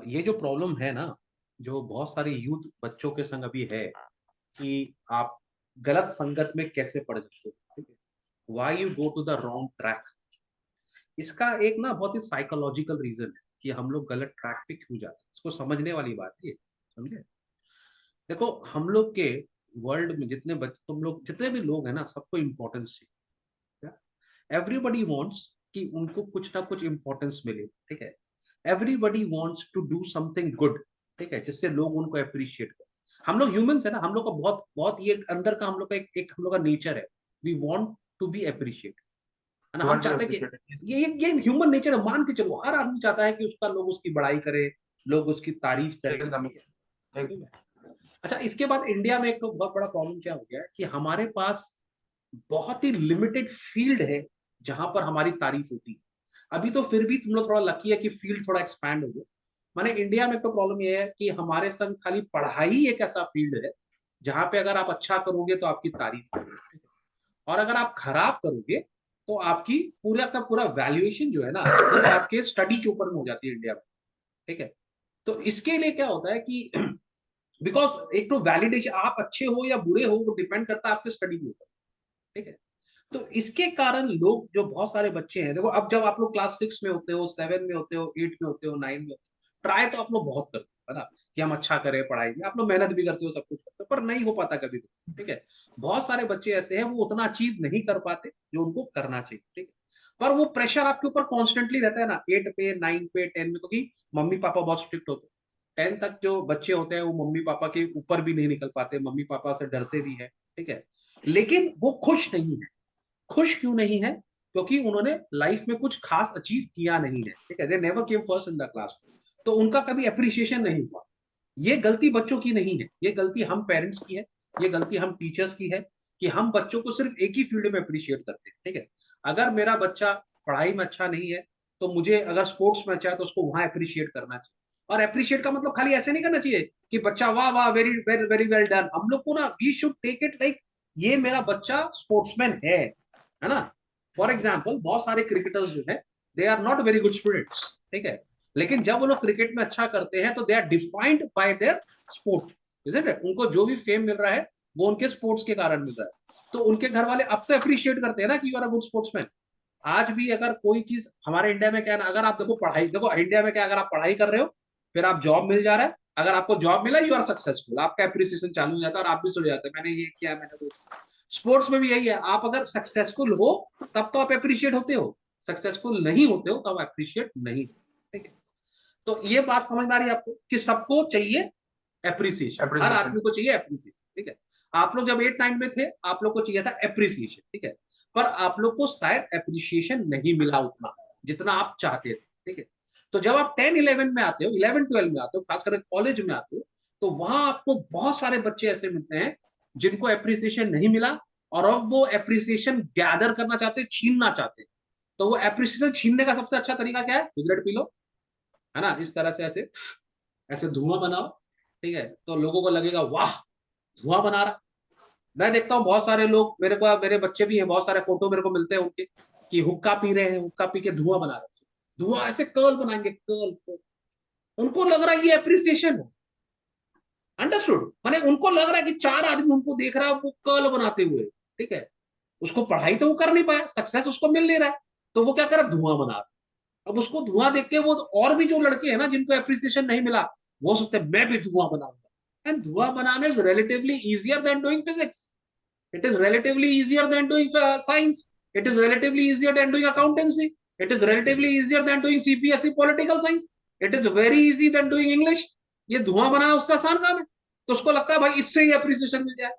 ये जो प्रॉब्लम है ना, जो बहुत सारे यूथ बच्चों के संग अभी है कि आप गलत संगत में कैसे पड़ जाते हो, ठीक है? Why you go to the wrong track. इसका एक ना बहुत ही साइकोलॉजिकल रीज़न है कि हम लोग गलत ट्रैक पे क्यों जाते हैं। इसको समझने वाली बात है ये, समझे? देखो, हम लोग के वर्ल्ड में जितने भी लोग हैं ना, सबको इम्पोर्टेंस चाहिए। एवरीबॉडी वांट्स कि उनको कुछ ना कुछ इम्पोर्टेंस मिले, ठीक है? Everybody wants to do something good, ठीक है? जिससे लोग उनको एप्रिशिएट करें। हम लोग ह्यूमन्स है ना, हम लोग का बहुत बहुत ये अंदर का हम लोग का एक हम लोग का नेचर है। We want to be appreciate, है ना? यू हम वांट टू चाहते हैं एप्रिशिएट कि ये ह्यूमन नेचर है, मान के चलो हर आदमी चाहता है कि उसका लोग उसकी बड़ाई करे, लोग उसकी तारीफ करें, एकदम ठीक है? एक ठीक है? अच्छा, इसके बाद इंडिया में एक तो बहुत बड़ा प्रॉब्लम क्या हो गया है कि हमारे पास बहुत ही लिमिटेड फील्ड है जहां पर हमारी तारीफ होती है। अभी तो फिर भी तुम लोग थोड़ा लकी है कि फील्ड थोड़ा एक्सपैंड हो गया। माने इंडिया में तो प्रॉब्लम ये है कि हमारे संग खाली पढ़ाई एक ऐसा फील्ड है जहां पे अगर आप अच्छा करोगे तो आपकी तारीफ होगी, ठीक है? और अगर आप खराब करोगे तो आपकी पूरा का पूरा वैल्यूएशन जो है ना, वो आपके स्टडी के ऊपर में हो जाती है इंडिया में, ठीक है? तो इसके लिए क्या होता है कि बिकॉज एक तो वैलिडेशन, आप अच्छे हो या बुरे हो वो डिपेंड करता है आपके स्टडी के ऊपर, ठीक है? तो इसके कारण लोग, जो बहुत सारे बच्चे हैं, देखो अब जब आप लोग क्लास 6 में होते हो, 7 में होते हो, 8 में होते हो, 9 में होते हो, ट्राई तो आप लोग बहुत करते हो, है ना? कि हम अच्छा करें पढ़ाई में, आप लोग मेहनत भी करते हो, सब कुछ करते हो, पर नहीं हो पाता कभी भी, ठीक है? बहुत सारे बच्चे ऐसे हैं वो उतना अचीव नहीं कर पाते जो उनको करना चाहिए, ठीक है? पर वो प्रेशर आपके ऊपर कॉन्स्टेंटली रहता है ना, 8 पे, 9 पे, 10 में, क्योंकि मम्मी पापा बहुत स्ट्रिक्ट होते हैं। 10 तक जो बच्चे होते हैं वो मम्मी पापा के ऊपर भी नहीं निकल पाते, मम्मी पापा से डरते भी है, ठीक है? लेकिन वो खुश नहीं है। खुश क्यों नहीं है? क्योंकि उन्होंने लाइफ में कुछ खास अचीव किया नहीं है, ठीक है? They never came first in the class. तो उनका कभी अप्रिसिएशन नहीं हुआ। ये गलती बच्चों की नहीं है, ये गलती हम पेरेंट्स की है, ये गलती हम टीचर्स की है कि हम बच्चों को सिर्फ एक ही फील्ड में अप्रिशिएट करते हैं, ठीक है? अगर मेरा बच्चा पढ़ाई में अच्छा नहीं है तो मुझे अगर स्पोर्ट्स में अच्छा है तो उसको वहां अप्रिशिएट करना चाहिए। और अप्रिशिएट का मतलब खाली ऐसे नहीं करना चाहिए कि बच्चा वाह वाह very very very well done. हम लोग को ना, we should take it like ये मेरा बच्चा स्पोर्ट्समैन है ना? फॉर एग्जाम्पल बहुत सारे क्रिकेटर्स जो है, they are not very good students, ठीक है? लेकिन जब वो लोग क्रिकेट में अच्छा करते हैं तो they are defined by their sport, isn't it? उनको जो भी फेम मिल रहा है वो उनके स्पोर्ट्स के कारण मिल रहा है। तो उनके घर वाले अब तो अप्रिशिएट करते हैं ना कि you are a good sportsman. आज भी अगर कोई चीज हमारे इंडिया में क्या है ना, अगर आप देखो पढ़ाई, देखो इंडिया में क्या, अगर आप पढ़ाई कर रहे हो फिर आप जॉब मिल जा रहा है, अगर आपको जॉब मिला यू आर सक्सेसफुल, आपका अप्रिसिएशन चालू हो जाता है और आप भी सोच जाते हैं मैंने ये किया, मैंने वो किया। स्पोर्ट्स में भी यही है, आप अगर सक्सेसफुल हो तब तो आप अप्रिशिएट होते हो, सक्सेसफुल नहीं होते हो तब अप्रिशिएट नहीं होते, ठीक है? तो ये बात समझ में आ रही है आपको कि सबको चाहिए एप्रिसिएशन, हर एप्रिसिएशन। आदमी को चाहिए एप्रिसिएशन, ठीक है? आप लोग जब 8 9 में थे आप लोग को चाहिए था एप्रिसिएशन, ठीक है? पर आप लोग को शायद एप्रिसिएशन नहीं मिला उतना जितना आप चाहते थे, ठीक है? तो जब आप 10 11 में आते हो, 11 12 में आते हो, खासकर कॉलेज में आते हो, तो वहां आपको बहुत सारे बच्चे ऐसे मिलते हैं जिनको एप्रिसिएशन नहीं मिला, और अब वो एप्रिसिएशन गैदर करना चाहते हैं, छीनना चाहते हैं। तो वो एप्रिसिएशन छीनने का सबसे अच्छा तरीका क्या है? सिगरेट पी लो, है ना? इस तरह से ऐसे ऐसे धुआं बनाओ, ठीक है? तो लोगों को लगेगा वाह, धुआं बना रहा। मैं देखता हूँ बहुत सारे लोग, मेरे बच्चे भी हैं, बहुत सारे फोटो मेरे को मिलते हैं उनके कि हुक्का पी रहे हैं, हुक्का पी के धुआं बना रहे हैं, धुआं ऐसे कर्ल बनाएंगे, कर्ल। उनको लग रहा है ये अप्रिसिएशन है। अंडरस्टूड? माने उनको लग रहा है कि चार आदमी उनको देख रहा है वो कर्ल बनाते हुए, ठीक है? उसको पढ़ाई तो वो कर नहीं पाया, सक्सेस उसको मिल नहीं रहा है, तो वो क्या कर रहा है? धुआं बना रहा है। अब उसको धुआं देख के वो और भी जो लड़के हैं ना जिनको अप्रिसिएशन नहीं मिला, वो सोचते हैं मैं भी धुआं बनाऊंगा। एंड धुआं बनाना is relatively easier than doing physics, it is relatively easier than doing science, it is relatively easier than doing accountancy, it is relatively easier than doing cpse political science, it is very easy than doing english। ये धुआं बनाना उससे आसान काम है, तो उसको लगता है भाई इससे ही अप्रिसिएशन मिल जाए।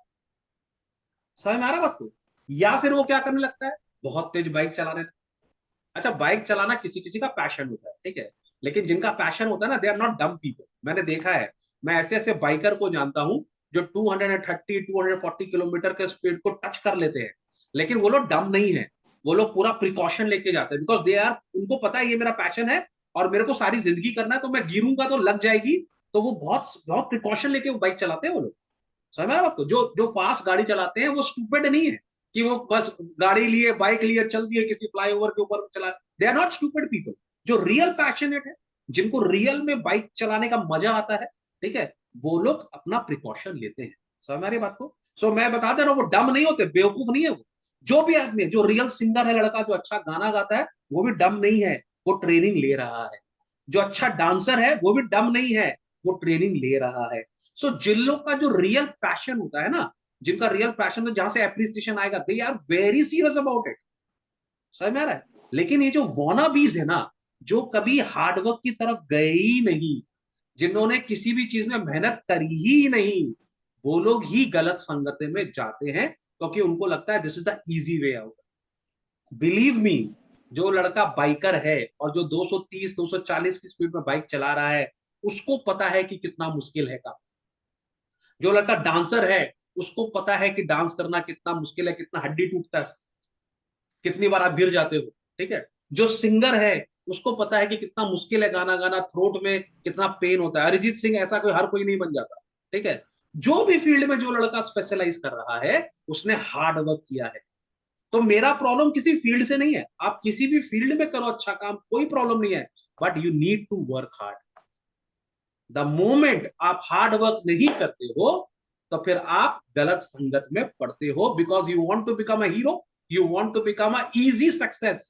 समझ में आ रहा बात को? या फिर वो क्या करने लगता है? बहुत तेज बाइक चलाने। अच्छा, बाइक चलाना किसी किसी का पैशन होता है, ठीक है? लेकिन जिनका पैशन होता है ना, they are not dumb people. मैंने देखा है, मैं ऐसे ऐसे बाइकर को जानता हूं जो 230 240 किलोमीटर के स्पीड को टच कर लेते हैं, लेकिन वो लोग डम नहीं है। वो लोग पूरा प्रिकॉशन लेके जाते हैं, बिकॉज दे आर, उनको पता है ये मेरा पैशन है और मेरे को सारी जिंदगी करना है, तो मैं गिरूंगा तो लग जाएगी। तो वो बहुत बहुत प्रिकॉशन लेके वो बाइक चलाते हैं वो लोग। समझ में आया आपको? जो जो फास्ट गाड़ी चलाते हैं वो स्टूपिड नहीं है कि वो बस गाड़ी लिए, बाइक लिए, चल दिए किसी फ्लाईओवर के ऊपर चला। They are not stupid people. जो रियल पैशनेट है जिनको रियल में बाइक चलाने का मजा आता है, ठीक है, वो लोग अपना प्रिकॉशन लेते हैं। समझ में आ रही बात को? सो मैं बता दे रहा हूँ, वो डम नहीं होते, बेवकूफ नहीं है वो। जो भी आदमी है, जो रियल सिंगर है लड़का, जो अच्छा गाना गाता है, वो भी डम नहीं है, वो ट्रेनिंग ले रहा है। जो अच्छा डांसर है वो भी डम नहीं है, वो ट्रेनिंग ले रहा है। सो जिन लोग का जो रियल पैशन होता है ना, जिनका रियल पैशन, तो जहां से एप्रिसिएशन आएगा, they are very serious about it. समझ में आ रहा है? लेकिन ये जो वाना बीज है ना, जो कभी हार्डवर्क की तरफ गए ही नहीं, जिन्होंने किसी भी चीज में मेहनत करी ही नहीं, वो लोग ही गलत संगति में जाते हैं, क्योंकि उनको लगता है this is the easy way out. Believe me, जो लड़का बाइकर है और जो 230 240 की स्पीड में बाइक चला रहा है, उसको पता है कि कितना मुश्किल है काम। जो लड़का डांसर है, उसको पता है कि डांस करना कितना मुश्किल है, कितना हड्डी टूटता है, कितनी बार आप गिर जाते हो। ठीक है? जो सिंगर है, उसको पता है कि कितना मुश्किल है गाना गाना, थ्रोट में कितना पेन होता है। अरिजीत सिंह ऐसा कोई हर कोई नहीं बन जाता। ठीक है? जो भी फील्ड में जो लड़का स्पेशलाइज कर रहा है, उसने हार्ड वर्क किया है। तो मेरा प्रॉब्लम किसी फील्ड से नहीं है, आप किसी भी फील्ड में करो अच्छा काम, कोई प्रॉब्लम नहीं है, but you need to work hard. The moment आप हार्ड वर्क नहीं करते हो, तो फिर आप गलत संगत में पड़ते हो, because you want to become a hero, you want to become a easy success.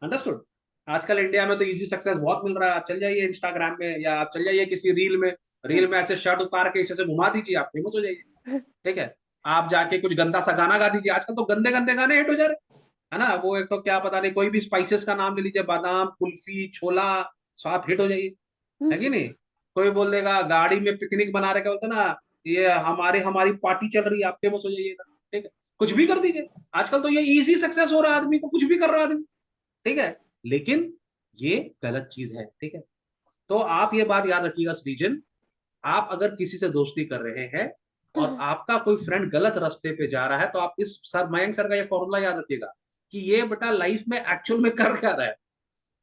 Understood? आजकल इंडिया में तो इजी सक्सेस बहुत मिल रहा है। आप चल जाइए इंस्टाग्राम में, या आप चल जाइए किसी रील में, रील में ऐसे शर्ट उतार के इसे से घुमा दीजिए, आप फेमस हो जाइए। ठीक है? आप जाके कुछ गंदा सा गाना गा दीजिए, आजकल तो गंदे गंदे गाने हिट हो जा रहे है ना। वो एक तो क्या पता नहीं, कोई भी स्पाइसेस का नाम ले लीजिए, बादाम, कुल्फी, छोला, तो आप हिट हो जाइए। है कि नहीं? कोई बोल देगा गाड़ी में पिकनिक बना रहे, क्या बोलते हैं ना, ये हमारे हमारी पार्टी चल रही है, आप फेमस हो जाइएगा। ठीक है? कुछ भी कर दीजिए, आजकल तो ये इजी सक्सेस हो रहा है, आदमी को कुछ भी कर रहा है आदमी। ठीक है? लेकिन ये गलत चीज है। ठीक है? तो आप ये बात याद रखिएगा सृजन, आप अगर किसी से दोस्ती कर रहे हैं और आपका कोई फ्रेंड गलत रास्ते पे जा रहा है, तो आप इस सर मयंक सर का ये फॉर्मूला याद रखिएगा कि ये बेटा लाइफ में एक्चुअल में कर क्या रहा है।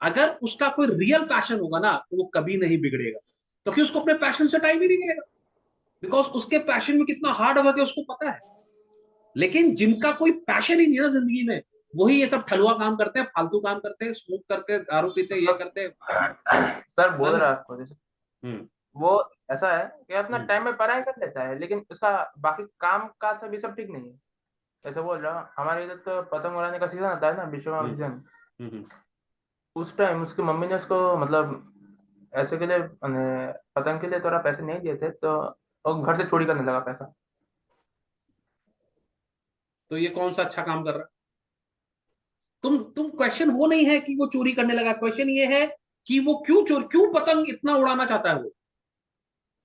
अगर उसका कोई रियल पैशन होगा ना, तो वो कभी नहीं बिगड़ेगा, क्योंकि उसको अपने पैशन से टाइम ही नहीं मिलेगा, बिकॉज उसके पैशन में कितना हार्ड वर्क है उसको पता है। लेकिन जिनका कोई पैशन ही नहीं है ना जिंदगी में, वही ये सब ठलुआ काम करते हैं, फालतू काम करते हैं, स्मोक करते हैं, दारू पीते हैं, ये करते हैं। सर समझ बोल में? रहा है आपको, जैसे हम्म। वो ऐसा है कि अपना हम्म। टाइम में पढ़ाई कर लेता है, लेकिन उसका बाकी काम काज सब ये सब ठीक नहीं है। ऐसे बोल रहा हूँ, हमारे इधर तो पतंग उड़ाने का सीजन आता है ना, विश्वकर्मा हम्म। सीजन। हम्म। उस टाइम उसकी मम्मी ने उसको मतलब ऐसे के लिए पतंग के लिए थोड़ा पैसे नहीं दिए थे, तो वो घर से चोरी करने लगा पैसा। तो ये कौन सा अच्छा काम कर रहा है? तुम क्वेश्चन वो नहीं है कि वो चोरी करने लगा, क्वेश्चन ये है कि वो क्यों पतंग इतना उड़ाना चाहता है वो।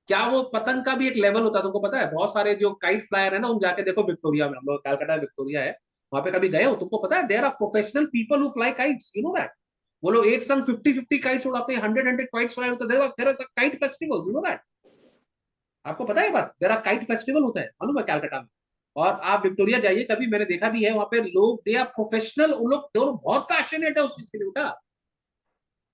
क्या वो पतंग का भी एक लेवल होता है, तुमको पता है? बहुत सारे जो काइट फ्लायर है ना, उन जाके देखो विक्टोरिया में, हम लोग कलकत्ता विक्टोरिया है, वहां पे कभी गए हो? तुमको पता है there are professional people who fly kites, you know that. वो लोग एक संग 50 50 काइट्स उड़ाते हैं, 100 100 काइट्स फ्लाई होते हैं, there are kite festivals, you know that. आपको पता है बात? देयर आर काइट फेस्टिवल होता है, मालूम है, कलकत्ता में। और आप विक्टोरिया जाइए कभी, मैंने देखा भी है वहां पे लोग, दे आर प्रोफेशनल, उन लोग दोनों बहुत पैशनेट है उस चीज के लिए बेटा।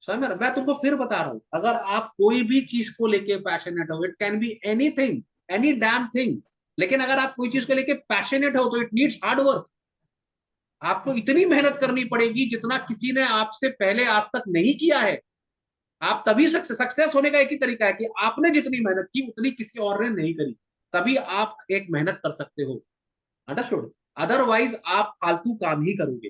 समझ में? मैं तुमको फिर बता रहा हूं, अगर आप कोई भी चीज को लेके पैशनेट हो, it can be anything, any damn thing, लेकिन अगर आप कोई चीज को लेके पैशनेट हो, तो इट नीड्स हार्ड वर्क। आपको इतनी मेहनत करनी पड़ेगी जितना किसी ने आपसे पहले आज तक नहीं किया है। आप तभी सक्सेस होने का एक ही तरीका है कि आपने जितनी मेहनत की उतनी किसी और ने नहीं करी, तभी आप एक मेहनत कर सकते हो। अंडरस्टूड? अदरवाइज आप फालतू काम ही करोगे।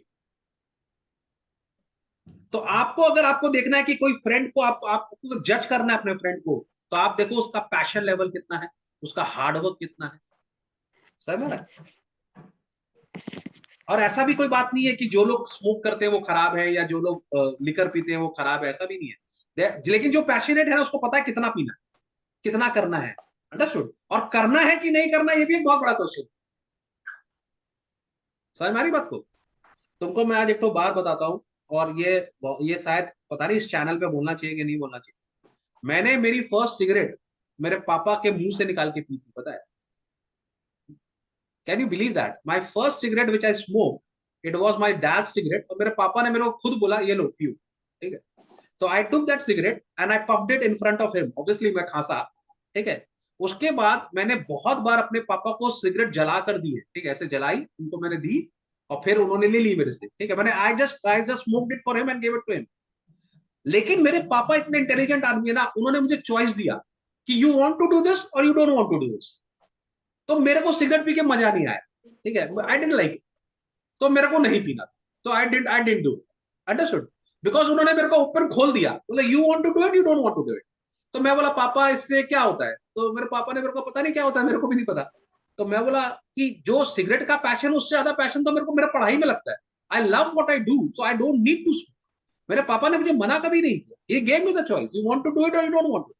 तो आपको, अगर आपको देखना है कि कोई फ्रेंड को आपको जज करना है अपने फ्रेंड को, तो आप देखो उसका पैशन लेवल कितना है, उसका हार्डवर्क कितना है। समझ में आ रहा है? और ऐसा भी कोई बात नहीं है कि जो लोग स्मोक करते हैं वो खराब है, या जो लोग लिकर पीते हैं वो खराब है, ऐसा भी नहीं है। लेकिन जो पैशनेट है ना, उसको पता है कितना पीना है, कितना करना है। अंडरस्टूड? और करना है कि नहीं करना, ये भी एक बहुत बड़ा क्वेश्चन। समझ में आ रही बात को? तुमको मैं आज एक तो बात बताता हूँ, और ये शायद पता नहीं इस चैनल पे बोलना चाहिए कि नहीं बोलना चाहिए। मैंने मेरी फर्स्ट सिगरेट मेरे पापा के मुंह से निकाल के पी थी, पता है? Can you believe that? My first cigarette which I smoke, it was my dad cigarette, और मेरे पापा ने मेरे को खुद बोला ये लो पियो। ठीक है? तो I took that cigarette and I puffed it in front of him, obviously मैं खांसा। ठीक है? उसके बाद मैंने बहुत बार अपने पापा को सिगरेट जला कर दी है। ठीक है? ऐसे जलाई, उनको मैंने दी, और फिर उन्होंने ले ली मेरे से। ठीक है? मैंने I just smoked it for him and give it to him. लेकिन मेरे पापा इतने इंटेलिजेंट आदमी है ना, उन्होंने मुझे चॉइस दिया कि you want to do this और you don't want to do this. तो मेरे को सिगरेट पी के मजा नहीं आया, ठीक है, आई डिडंट लाइक, तो मेरे को नहीं पीना था, तो I didn't do it, understood. Because उन्होंने मेरे को ओपन खोल दिया, बोले you want to do it, you don't want to do it. तो मैं बोला पापा इससे क्या होता है, तो मेरे पापा ने मेरे को पता नहीं क्या होता है, मेरे को भी नहीं पता। तो मैं बोला कि जो सिगरेट का पैशन, उससे ज्यादा पैशन तो मेरे को मेरा पढ़ाई में लगता है। I love what I do, so I don't need to. मेरे पापा ने मुझे मना कभी नहीं किया, ये gave me the choice, you want to do it और यू डोंट वांट टू।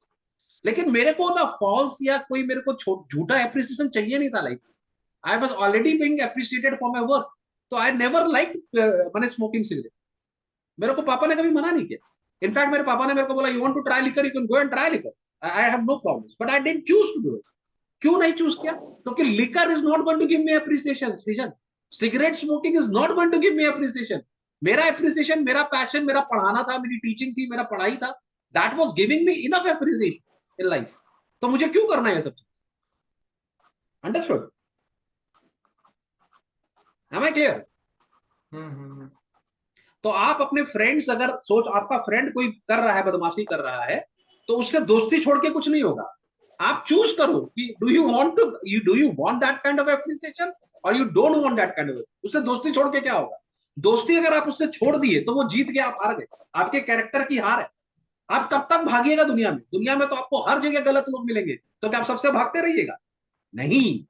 लेकिन मेरे को ना फॉल्स या कोई मेरे को झूठा एप्रिसिएशन चाहिए नहीं था life. I was already being appreciated for my work, तो आई नेवर लाइक मैंने स्मोकिंग सिगरेट। मेरे को पापा ने कभी मना नहीं किया। इनफैक्ट मेरे पापा ने मेरे को बोला you want to try liquor, you can go and try liquor, I have no problems, but I didn't choose to do it. क्यों नहीं चूज किया? क्योंकि liquor is not going to give me appreciation Srijan. Cigarette smoking is not going to give me appreciation. मेरा appreciation, मेरा passion, मेरा पढ़ाना था, मेरी टीचिंग थी, मेरा पढ़ाई था, that was giving me enough appreciation in life. तो मुझे क्यों करना है ये सब चीज? Understood? Am I clear? Hmm. तो आप अपने फ्रेंड्स, अगर सोच आपका फ्रेंड कोई कर रहा है, बदमाशी कर रहा है, तो उससे दोस्ती छोड़ के कुछ नहीं होगा। आप चूज करो कि do you want that kind of appreciation और you don't want that kind of. उससे दोस्ती छोड़ के क्या होगा? दोस्ती अगर आप उससे छोड़ दिए तो वो जीत गया, आप हार गए, आपके कैरेक्टर की हार है। आप कब तक भागिएगा दुनिया में? दुनिया में तो आपको हर जगह गलत लोग मिलेंगे, तो क्या आप सबसे भागते रहिएगा? नहीं,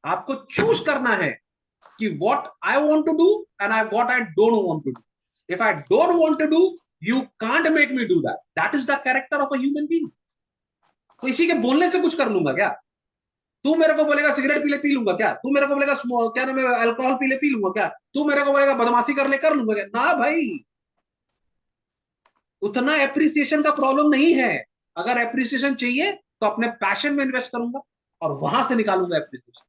आपको चूज करना है कि what I want to do and what I don't want to do. If I don't want to do, you can't make me do that. That is the character of a human being. तो इसी के बोलने से कुछ कर लूंगा क्या? तू मेरे को बोलेगा सिगरेट पी ले, पी लूंगा क्या? तू मेरे को बोलेगा क्या नाम है, अल्कोहल पी ले, पी लूंगा क्या? तू मेरे को बोलेगा बदमाशी कर ले, कर लूंगा क्या? ना भाई, उतना एप्रिसिएशन का प्रॉब्लम नहीं है। अगर एप्रिसिएशन चाहिए तो अपने पैशन में इन्वेस्ट करूंगा और वहां से निकालूंगा एप्रिसिएशन।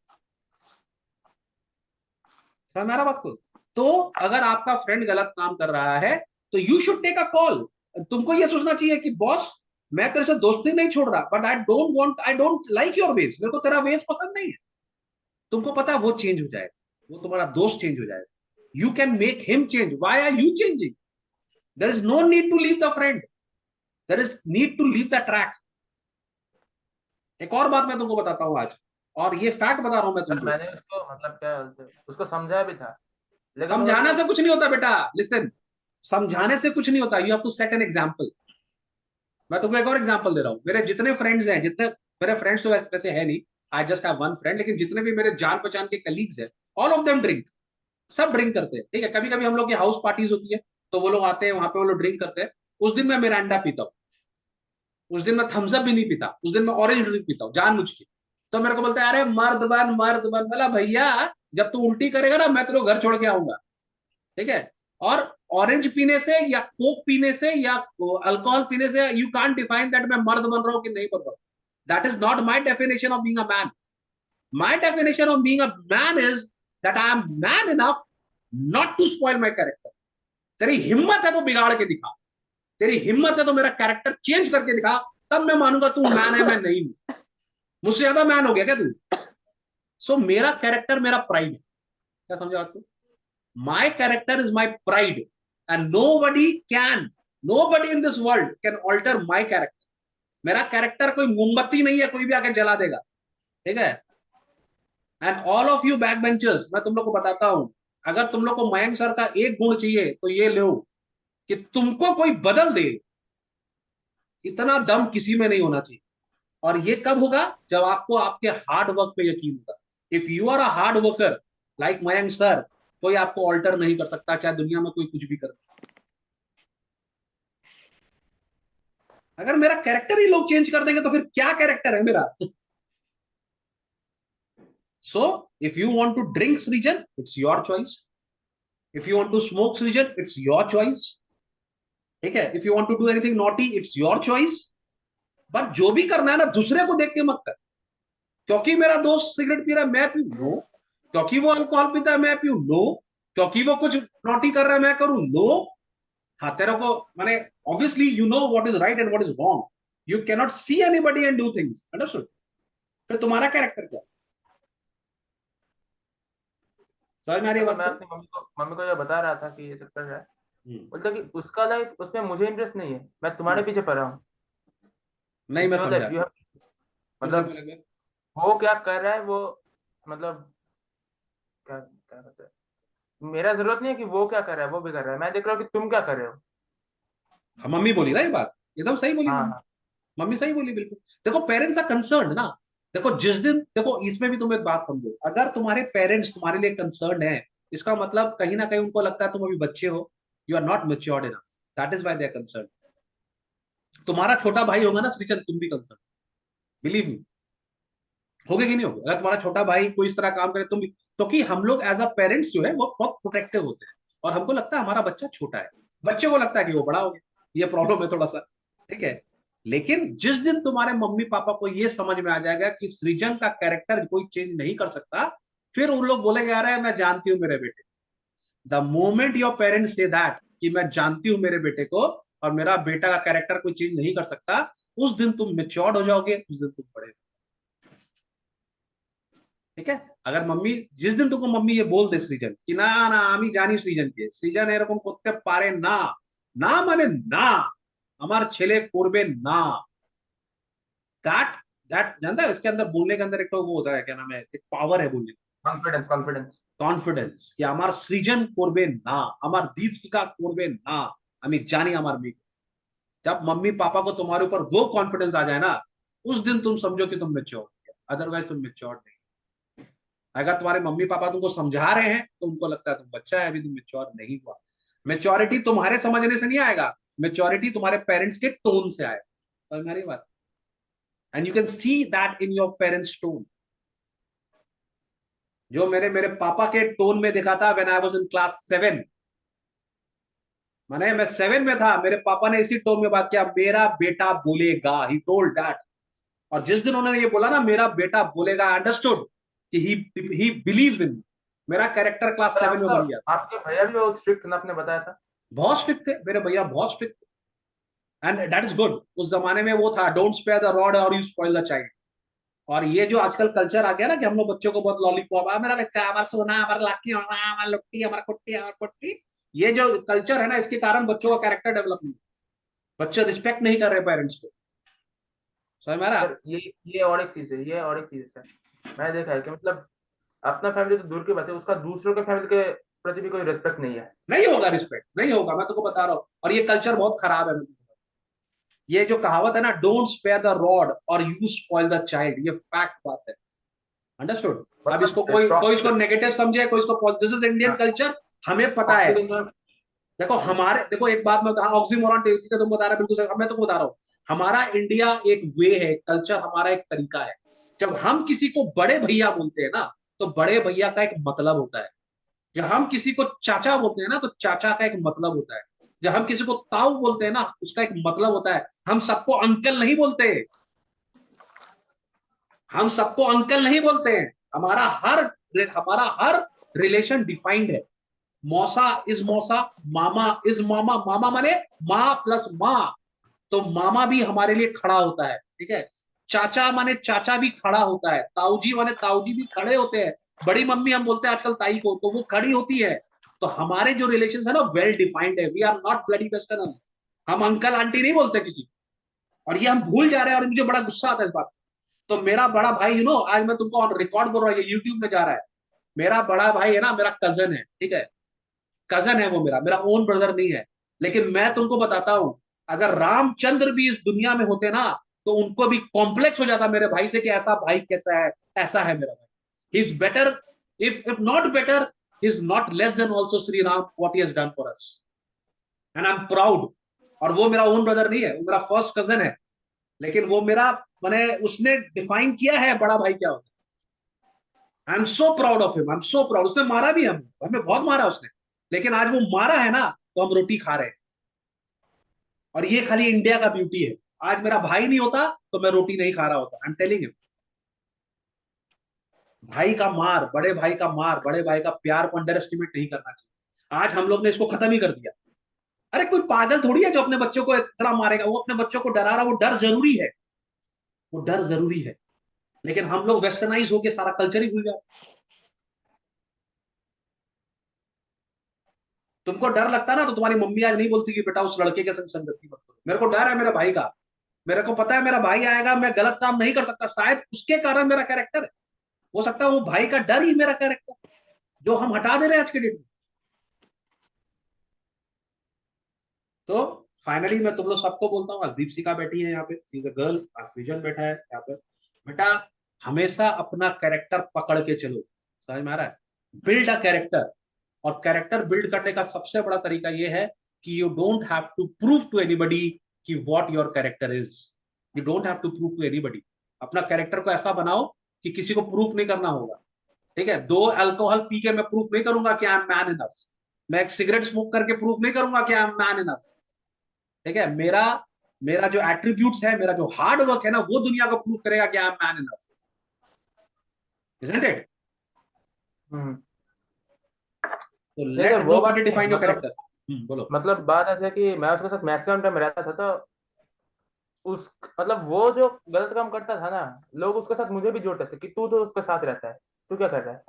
समझ में आ रहा बात को? तो अगर आपका फ्रेंड गलत काम कर रहा है, तो you should take a call. तुमको ये सोचना चाहिए कि बॉस, मैं तेरे से दोस्ती नहीं छोड़ रहा, but I don't like your ways, मेरे को तेरा वेज पसंद नहीं है। तुमको पता है वो चेंज हो जाएगा, वो तुम्हारा दोस्त चेंज हो जाएगा। You can make him change, why are you changing? There is no need to leave the friend, there is need to leave the track. एक और बात मैं तुमको बताता हूँ आज, और ये फैक्ट बता रहा हूं मैं सर तुमको। मैंने उसको मतलब क्या उसको समझाया भी था, लेकिन समझाने वो से कुछ नहीं होता बेटा, लिसन, समझाने से कुछ नहीं होता, you have to set an example. मैं तुमको एक और एग्जांपल दे रहा हूँ। मेरे जितने फ्रेंड्स हैं, जितने मेरे फ्रेंड्स तो वैसे है नहीं, I just have one friend, लेकिन जितने भी मेरे जान पहचान के कलीग्स हैं, ऑल ऑफ देम ड्रिंक। सब ड्रिंक करते हैं, ठीक है। कभी कभी हम लोग की हाउस पार्टीज होती है, तो वो लोग आते हैं, वहां पे वो लोग ड्रिंक करते हैं। उस दिन मैं मिरांडा पीता हूँ, उस दिन मैं थम्स अप भी नहीं पीता, उस दिन मैं ऑरेंज ड्रिंक पीता हूँ जान मुझ के। तो मेरे को बोलता है अरे मर्द बन, मर्द बन। बोला भैया, जब तू उल्टी करेगा ना, मैं तेरे को घर छोड़ के आऊंगा, ठीक है। और ऑरेंज पीने से या कोक पीने से या अल्कोहल पीने से यू कांट डिफाइन दैट मैं मर्द बन रहा हूं कि नहीं बन रहा हूं। That is not my definition of being a man. My definition of being a man is that I am man enough not to spoil my character. तेरी हिम्मत है तो बिगाड़ के दिखा, तेरी हिम्मत है तो मेरा कैरेक्टर चेंज करके दिखा, तब मैं मानूंगा तू मैन है, मैं नहीं हूं। मुझसे ज्यादा मैन हो गया क्या तू? सो मेरा कैरेक्टर मेरा प्राइड है। क्या समझा आपको? My character is my pride, and nobody in this world can alter my character. मेरा कैरेक्टर कोई मोमबत्ती नहीं है, कोई भी आके जला देगा, ठीक है। And all of you back benchers, मैं तुम लोग को बताता हूं, अगर तुम लोग को मयंक सर का एक गुण चाहिए तो ये लो, कि तुमको कोई बदल दे, इतना दम किसी में नहीं होना चाहिए। और ये कब होगा? जब आपको आपके हार्ड वर्क पे यकीन होगा। If you are a hard worker like Mayank sir, कोई आपको ऑल्टर नहीं कर सकता, चाहे दुनिया में कोई कुछ भी कर। अगर मेरा कैरेक्टर ही लोग चेंज कर देंगे तो फिर क्या कैरेक्टर है मेरा? So if you want to drink Srijan, it's your choice. If you want to smoke Srijan, it's your choice, ठीक है। If you want to do anything naughty, it's your choice. But जो भी करना है ना, दूसरे को देख के मत कर। क्योंकि मेरा दोस्त सिगरेट पी रहा है मैं पीऊं, नो। क्योंकि वो अल्कोहल पीता है मैं पीऊं, नो। क्योंकि वो कुछ नॉटी कर रहा है मैं करूं, नो। हाँ, तेरे को माने, obviously you know what is right and what is wrong. You can not see anybody and do things, understood? फिर तुम्हारा कैरेक्टर क्या? समझ में आ रही है तो बात मैं को? अपनी मम्मी को ये बता रहा था कि ये चक्कर है, बोलता कि उसका लाइफ उसमें मुझे इंटरेस्ट नहीं है, मैं तुम्हारे हम्म। पीछे पड़ा हूँ। नहीं, मैं इट्स योर समझा। लाइफ, यू फिर से मतलब बोलेंगे। वो क्या कर रहा है वो, मतलब क्या क्या कहते हैं, मेरा जरूरत नहीं है कि वो क्या कर रहा है, वो भी कर रहा है, मैं देख रहा हूँ कि तुम क्या कर रहे हो। हाँ, मम्मी बोली ना ये बात, एकदम सही बोली हाँ मम्मी। हाँ। मम्मी सही बोली बिल्कुल। देखो पेरेंट्स आर कंसर्न ना। देखो जिस दिन, देखो इसमें भी तुम एक बात समझो, अगर तुम्हारे पेरेंट्स तुम्हारे लिए कंसर्न है, इसका मतलब कहीं ना कहीं उनको लगता है तुम अभी बच्चे हो, you are not matured enough, that is why they are concern. तुम्हारा छोटा भाई होगा ना सृजन, तुम भी कंसर्न, बिलीव मी, होगे कि नहीं होगे? अगर तुम्हारा छोटा भाई कोई इस तरह काम करे तुम भी, क्योंकि हम लोग एज अ पेरेंट्स जो है वो बहुत प्रोटेक्टिव होते हैं, और हमको लगता है हमारा बच्चा छोटा है, बच्चे को लगता है कि वो बड़ा हो गया। ये प्रॉब्लम है थोड़ा सा, ठीक है। लेकिन जिस दिन तुम्हारे मम्मी पापा को ये समझ में आ जाएगा कि सृजन का कैरेक्टर कोई चेंज नहीं कर सकता, फिर उन लोग बोलेंगे अरे मैं जानती हूँ मेरे बेटे। The moment your parents say that कि मैं जानती हूँ मेरे बेटे को, और मेरा बेटा का कैरेक्टर कोई चेंज नहीं कर सकता, उस दिन तुम मेच्योर्ड हो जाओगे, उस दिन तुम बड़े। ठीक है। अगर मम्मी, जिस दिन तुमको मम्मी ये बोल दे सृजन कि ना ना আমি জানি সৃজনকে, সৃজন এরকম করতে পারে না, না মানে না, আমার ছেলে করবে না, दैट दैट जानता है इसके अंदर बोलने के अंदर एक तो वो होता है, क्या नाम है, एक पावर है बोलने, कॉन्फिडेंस कॉन्फिडेंस। কনফিডেন্স कि আমার সৃজন করবে না, আমার দীপশিখা করবে না, আমি জানি আমার মেয়ে। जब मम्मी पापा को तुम्हारे ऊपर वो कॉन्फिडेंस आ जाए ना, उस दिन तुम समझो कि तुम मेच्योर, अदरवाइज तुम मेच्योर नहीं। अगर तुम्हारे मम्मी पापा तुमको समझा रहे हैं तो उनको लगता है तुम बच्चा है, अभी तुम मेच्योर नहीं हुआ। मेच्योरिटी तुम्हारे समझने से नहीं आएगा, मेच्योरिटी तुम्हारे पेरेंट्स के टोन से आएगा, तो हमारी बात, and you can see that in your parents tone. जो मेरे मेरे पापा के टोन में देखा था when I was in class 7, माने मैं 7 में था, मेरे पापा ने इसी टोन में बात किया, मेरा बेटा बोलेगा, ही टोल्ड दैट। और जिस दिन उन्होंने ये बोला ना मेरा बेटा बोलेगा, अंडरस्टूड कि ही बिलीव्स इन मी। मेरा कैरेक्टर क्लास पर 7 में आपका, बन गया। आपके भैया भी बहुत स्ट्रिक्ट ना, आपने बताया था। बहुत स्ट्रिक्ट थे मेरे भैया, बहुत स्ट्रिक्ट थे, एंड दैट इज गुड। उस जमाने में वो था, डोंट स्पेयर द रॉड और यू स्पॉइल द चाइल्ड। और ये जो आजकल कल्चर आ गया ना कि हम लोग बच्चों को बहुत लॉलीपॉप, मेरा बच्चा, हमारा सोना, हमारा लाठी, हमारा लुट्टी, हमारा कुट्टी, हमारा कुट्टी, ये जो कल्चर है ना, इसके कारण बच्चों का कैरेक्टर डेवलप नहीं, बच्चे रिस्पेक्ट नहीं कर रहे पेरेंट्स को, समझ में आ रहा? सर ये और एक चीज है, ये और एक चीज है सर। मैंने देखा है कि मतलब अपना फैमिली तो दूर की बात है, उसका दूसरों के फैमिली के प्रति भी कोई रिस्पेक्ट नहीं है। नहीं होगा रिस्पेक्ट, नहीं होगा, मैं तुमको बता रहा हूँ, और ये कल्चर बहुत खराब है। ये जो कहावत है ना, डोंट स्पेयर द रॉड और यू स्पॉइल द चाइल्ड, ये फैक्ट बात है, अंडरस्टूड? अब मतलब इसको कोई इसको टॉक्सिक, नेगेटिव समझे, कोई इसको, दिस इज इंडियन कल्चर, हमें पता है। Toxic environment. देखो हमारे, देखो एक बात मैं कहा, ऑक्सीमोरॉन का तुम बता रहे बिल्कुल सही, अब मैं तुमको बता रहा हूँ, हमारा इंडिया एक वे है, कल्चर हमारा एक तरीका है। जब हम किसी को बड़े भैया बोलते हैं ना, तो बड़े भैया का एक मतलब होता है। जब हम किसी को चाचा बोलते हैं ना, तो चाचा का एक मतलब होता है। जब हम किसी को ताऊ बोलते हैं ना, उसका एक मतलब होता है। हम सबको अंकल नहीं बोलते, हम सबको अंकल नहीं बोलते हैं। हमारा हर रिलेशन डिफाइंड है। मौसा इज मौसा, मामा इज मामा, मामा माने माँ प्लस माँ, तो मामा भी हमारे लिए खड़ा होता है, ठीक है। चाचा माने चाचा भी खड़ा होता है, ताऊजी माने ताऊजी भी खड़े होते हैं। बड़ी मम्मी हम बोलते हैं आजकल ताई को, तो वो खड़ी होती है। तो हमारे जो रिलेशन है ना, वेल डिफाइंड है, we are not bloody westerners. हम अंकल आंटी नहीं बोलते किसी को। और ये हम भूल जा रहे हैं, और मुझे बड़ा गुस्सा आता है इस बात। तो मेरा बड़ा भाई, आज मैं तुमको ऑन रिकॉर्ड बोल रहा हूँ, ये यूट्यूब में जा रहा है। मेरा बड़ा भाई है ना, मेरा कजन है, ठीक है, कजन है वो, मेरा मेरा ओन ब्रदर नहीं है। लेकिन मैं तुमको बताता हूं, अगर रामचंद्र भी इस दुनिया में होते ना, तो उनको भी कॉम्प्लेक्स हो जाता मेरे भाई से कि ऐसा भाई कैसा है, ऐसा है मेरा भाई, he is better, if not better, he is not less than also Shri Ram, what he has done for us, and I am proud. और वो मेरा ओन ब्रदर नहीं है, वो मेरा फर्स्ट कजन है, लेकिन वो मेरा, मैंने, उसने डिफाइन किया है बड़ा भाई क्या होता है। I am so proud of him, I am so proud. उसने मारा भी हमें बहुत मारा उसने, लेकिन आज वो मारा है ना, तो हम रोटी खा रहे हैं। और ये खाली इंडिया का ब्यूटी है। आज मेरा भाई नहीं होता तो मैं रोटी नहीं खा रहा होता, आई एम टेलिंग यू। भाई का मार, बड़े भाई का मार, बड़े भाई का प्यार को अंडर एस्टिमेट नहीं करना चाहिए। आज हम लोग ने इसको खत्म ही कर दिया। अरे कोई पागल थोड़ी है जो अपने बच्चों को इतना मारेगा, वो अपने बच्चों को डरा रहा, वो डर जरूरी है, वो डर जरूरी है। लेकिन हम लोग वेस्टर्नाइज होके सारा कल्चर ही भूल जाते। तुमको डर लगता ना तो तुम्हारी मम्मी आज नहीं बोलती कि बेटा उस लड़के के संग संगति मत करो। मेरे को डर है मेरे भाई का, मेरे को पता है मेरा भाई आएगा, मैं गलत काम नहीं कर सकता, शायद उसके कारण मेरा कैरेक्टर है, हो सकता है वो भाई का डर ही मेरा कैरेक्टर, जो हम हटा दे रहे हैं आज के डेट में। तो फाइनली मैं तुम लोग सबको बोलता हूँ, आज दीपशिका बैठी है यहाँ पे, सी इज अ गर्ल, आज सृजन बैठा है यहाँ पे, बेटा हमेशा अपना कैरेक्टर पकड़ के चलो, समझ में आ रहा है, बिल्ड अ कैरेक्टर। और कैरेक्टर बिल्ड करने का सबसे बड़ा तरीका ये है कि you don't have to prove to anybody कि what your character is, you don't have to prove to anybody. अपना कैरेक्टर को ऐसा बनाओ कि किसी को प्रूफ नहीं करना होगा, ठीक है। दो अल्कोहल पी के मैं प्रूफ नहीं करूंगा कि आई एम मैन इनफ, मैं एक सिगरेट स्मोक करके प्रूफ नहीं करूंगा कि आई एम मैन इनफ, ठीक है। मेरा मेरा जो एट्रीब्यूट्स है, मेरा जो हार्ड वर्क है ना, वो दुनिया को प्रूफ करेगा कि I am man enough, isn't it? Hmm. तो देखिए लेट वो बात नोबडी नहीं है, डिफाइन योर कैरेक्टर। बोलो। मतलब बात ऐसे है कि मैं उसके साथ मैक्सिमम टाइम रहता था, तो उस मतलब वो जो गलत काम करता था ना, लोग उसके साथ मुझे भी जोड़ते थे कि तू तो उसके साथ रहता है, तू क्या कर रहा है।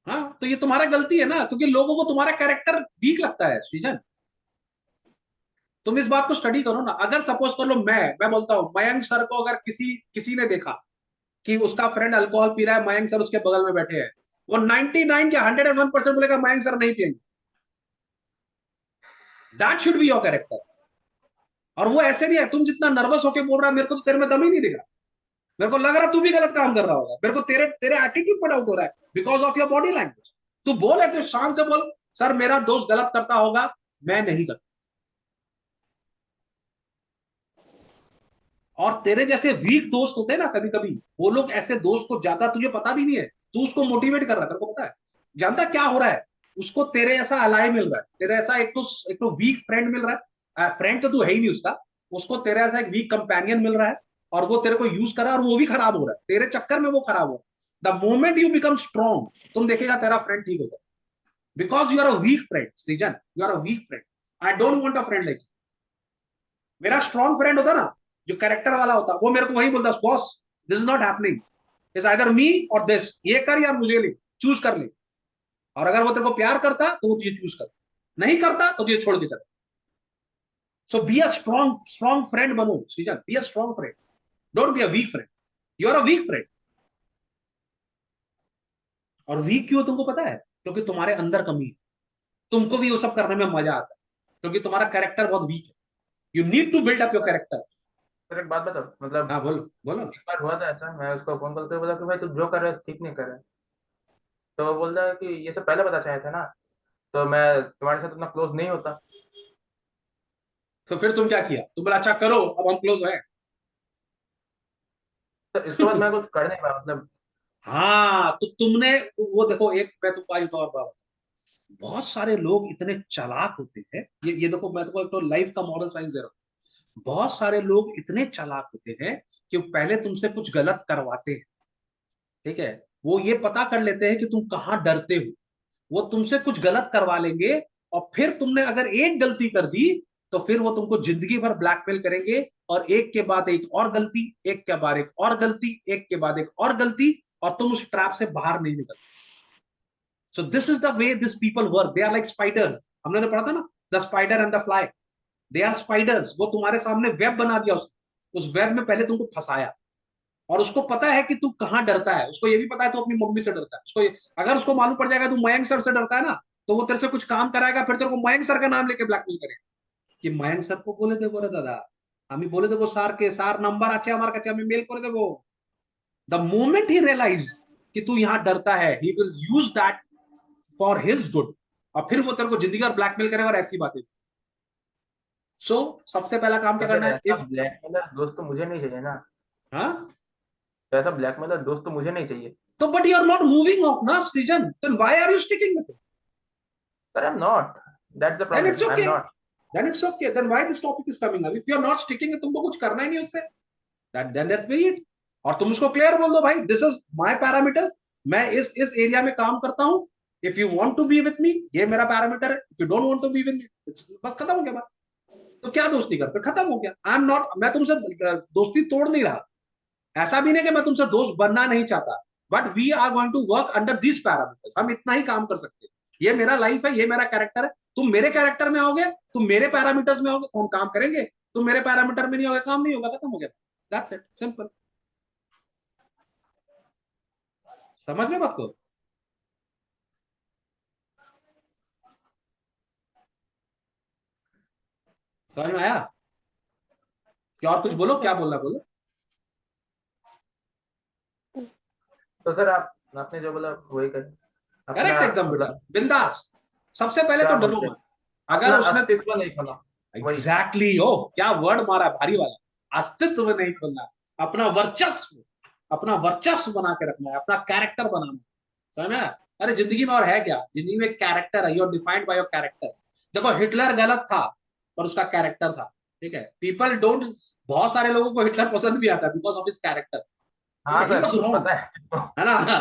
हाँ, तो ये तुम्हारा गलती है ना, क्योंकि लोगों को तुम्हारा कैरेक्टर वीक लगता है सृजन। तुम इस बात को स्टडी करो ना, अगर सपोज कर लो मैं बोलता हूँ मयंक सर को अगर किसी किसी ने देखा कि उसका फ्रेंड अल्कोहल पी रहा है, मयंक सर उसके बगल में बैठे हैं, वो 99 या 101% बोलेगा मयंक सर नहीं पिएंगे। That should be your character. और वो ऐसे नहीं है, तुम जितना नर्वस होके बोल रहा है, मेरे को तो तेरे में दम ही नहीं दिख रहा, मेरे को लग रहा तू भी गलत काम कर रहा होगा, मेरे को तेरे तेरे एटीट्यूड पर डाउट हो रहा है because of your body language. तू बोल, ऐसे शान से बोल, सर मेरा दोस्त गलत करता होगा, मैं नहीं करता। और तेरे जैसे वीक दोस्त होते हैं ना कभी कभी, वो लोग ऐसे दोस्त को ज्यादा, तुझे पता भी नहीं है, तू उसको मोटिवेट कर रहा है, तेरे को पता है, जानता क्या हो रहा है, उसको तेरे ऐसा अलाई मिल रहा है, तेरे ऐसा एक तो वीक फ्रेंड मिल रहा है, फ्रेंड तो तू है ही नहीं उसका, उसको तेरे ऐसा एक वीक कंपेनियन मिल रहा है, और वो तेरे को यूज कर रहा है, और वो भी खराब हो रहा है तेरे चक्कर में, वो खराब हो रहा है। The moment you become strong, तुम देखेगा तेरा फ्रेंड ठीक होगा, because you are a weak friend Srijan, you are a weak friend. I don't want a friend like, मेरा स्ट्रॉन्ग फ्रेंड होता ना, जो कैरेक्टर वाला होता, वो मेरे को वही बोलता, boss this is not happening, is either me और दिस, ये कर या मुझे ले, चूज कर ले। और अगर वो तेरे को प्यार करता तो वो तुझे चूज कर, नहीं करता तो तुझे छोड़ के चले। So be a strong strong friend बनो Srijan, be a strong friend, don't be a weak friend, you are a weak friend. और वीक क्यों तुमको पता है? क्योंकि तुम्हारे अंदर कमी है, तुमको भी वो सब करने में मजा आता है, क्योंकि तुम्हारा कैरेक्टर बहुत वीक है, you need to build up your character. फिर एक बात बताओ, मतलब हाँ बोलो बोलो ना। एक बार हुआ था ऐसा, मैं उसको फोन करके बोला कि भाई तू जो कर रहा है ठीक नहीं कर रहा है। तो वो बोल रहा है कि ये सब पहले पता चाहे था ना, तो मैं तुम्हारे साथ उतना क्लोज नहीं होता। तो फिर तुम क्या किया? तुम बोला अच्छा करो, अब हम क्लोज हैं। तो इसके बाद मैं कुछ कर नहीं पाया, मतलब। हाँ, तो तुमने, वो देखो, एक मैं तुमको आज और बात, बहुत सारे लोग इतने चालाक होते हैं, ये देखो, मैं तुमको एक तो लाइफ का मॉरल साइंस दे रहा हूँ, बहुत सारे लोग इतने चालाक होते हैं कि वो पहले तुमसे कुछ गलत करवाते हैं, ठीक है, वो ये पता कर लेते हैं कि तुम कहाँ डरते हो, वो तुमसे कुछ गलत करवा लेंगे, और फिर तुमने अगर एक गलती कर दी, तो फिर वो तुमको जिंदगी भर ब्लैकमेल करेंगे, और एक के बाद एक और गलती, एक के बाद एक और गलती, एक के बाद एक और गलती, और तुम उस ट्रैप से बाहर नहीं निकल। So this is the way this people work, they are like spiders, हमने तो पढ़ा था ना, the spider and the fly, they are spiders. वो तुम्हारे सामने वेब बना दिया, उस वेब में पहले तुमको फंसाया, और उसको पता है कि तू कहाँ डरता है, उसको ये भी पता है तू अपनी मम्मी से डरता है, अगर उसको मालूम पड़ जाएगा तू मयंक सर से डरता है ना, तो वो तेरे से कुछ काम कराएगा, फिर तेरे को मयंक सर का नाम लेके ब्लैकमेल करेगा कि मयंक सर को बोले देबो रे दादा, আমি বলে দেবো স্যারকে, স্যার নাম্বার আছে আমার কাছে, আমি মেল করে দেবো। द मोमेंट ही रियलाइज कि तू यहाँ डरता है, he will use that for his good, और फिर वो तेरे को जिंदगी भर ब्लैकमेल करेगा, और ऐसी बातें। सो सबसे पहला काम क्या अगर करना है, ऐसा इफ, ब्लैकमेलर दोस्त तो मुझे नहीं चाहिए ना। हाँ, तो ऐसा ब्लैकमेलर दोस्त तो मुझे नहीं चाहिए। तो but you are not moving off ना Srijan, then why are you sticking with? Sir I am not, that's the then it's problem, I am okay not. then it's okay, then why this topic is coming up? If you are not sticking, तुमको कुछ करना ही नहीं उससे, then that's be it। और तुम उसको clear बोल दो, भाई दिस इज माय पैरामीटर्स, मैं इस एरिया में काम करता हूँ, if you want to be with me, ये मेरा पैरामीटर है, if you don't want to be with me, बस खत्म हो गया बात। तो क्या दोस्ती कर, फिर खत्म हो गया, आई एम नॉट, मैं तुमसे दोस्ती तोड़ नहीं रहा, ऐसा भी नहीं कि मैं तुमसे दोस्त बनना नहीं चाहता, but we are going to work under this parameters, हम इतना ही काम कर सकते हैं, ये मेरा लाइफ है, ये मेरा कैरेक्टर है। तुम मेरे कैरेक्टर में आओगे, तुम मेरे पैरामीटर्स में आओगे तो हम काम करेंगे, तुम मेरे पैरामीटर में नहीं आओगे, काम नहीं होगा, खत्म हो गया। That's it, simple. समझ रहे बात को? समझ में आया? क्या और कुछ बोलो, क्या अच्छा। बोलना बोलो। तो सर आप आपने जो बोला वही कर अपना करेक्ट एकदम बेटा, मतलब बिंदास। सबसे पहले तो क्या डरो बोलते हैं, मत। अगर अपना उसने, अस्तित्व नहीं खोना। वही। एग्जैक्टली exactly, ओह क्या वर्ड मारा है, भारी वाला। अस्तित्व नहीं खोलना, अपना वर्चस्व, अपना वर्चस्व बना के रखना है, अपना कैरेक्टर बनाना है। समझ में आया? अरे जिंदगी में और है क्या, जिंदगी में एक कैरेक्टर है, you are defined by your character. देखो हिटलर गलत था, पर उसका कैरेक्टर था। ठीक है, पीपल डोंट, बहुत सारे लोगों को हिटलर पसंद भी आता है बिकॉज ऑफ हिज कैरेक्टर। ठीक हाँ है, ही सर वाज रॉन्ग, पता है। है ना,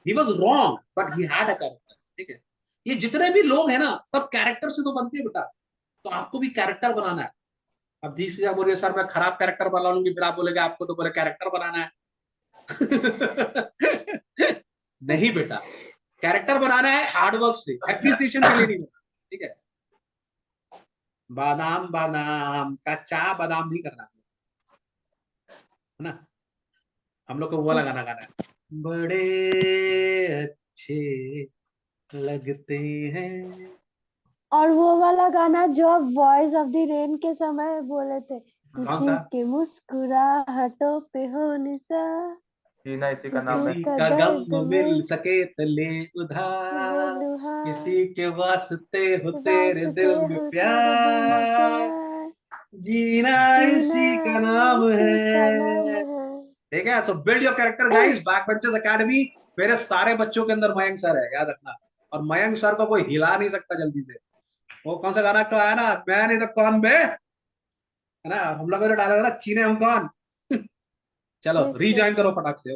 he was wrong but he had a character. ठीक है, ये जितने भी लोग हैं ना, सब कैरेक्टर से तो बनते हैं बेटा। तो आपको भी कैरेक्टर बनाना है। अब धीरे धीरे बोलिए सर मैं खराब कैरेक्टर बना लूंगी, फिर आप बोलेगे आपको तो बोले कैरेक्टर बनाना है। नहीं बेटा, कैरेक्टर बनाना है हार्ड वर्क से, एप्रिसिएशन के लिए नहीं बनाना। ठीक है, बादाम बादाम कच्चा बादाम नहीं करना है ना। हम लोग को वो वाला गाना गाना है, बड़े अच्छे लगते हैं। और वो वाला गाना जो आप वॉइस ऑफ द रेन के समय बोले थे, कौन सा? किसी के मुस्कुराहटों पे हो निशा, जीना इसी का नाम है। किसी किसी का का दर्द गम मिल में सके तो ले ले उधार, लुहार, किसी के वास्ते हो तेरे वास्ते दिल में हो तेरे दिल में प्यार, प्यार, जीना जीना इसी का नाम इसी का नाम है। है। ठीक है, सो build your character guys, back benchers academy. मेरे सारे बच्चों के अंदर मयंक सर है, याद रखना। और मयंक सर को कोई हिला नहीं सकता जल्दी से। वो कौन सा गाना तो आया ना, मैं नहीं तो कौन बे, है ना, हम लोग को जो डायलॉग है ना, चीने हम कौन। चलो ठीक है। रीज्वाइन करो फटाक से।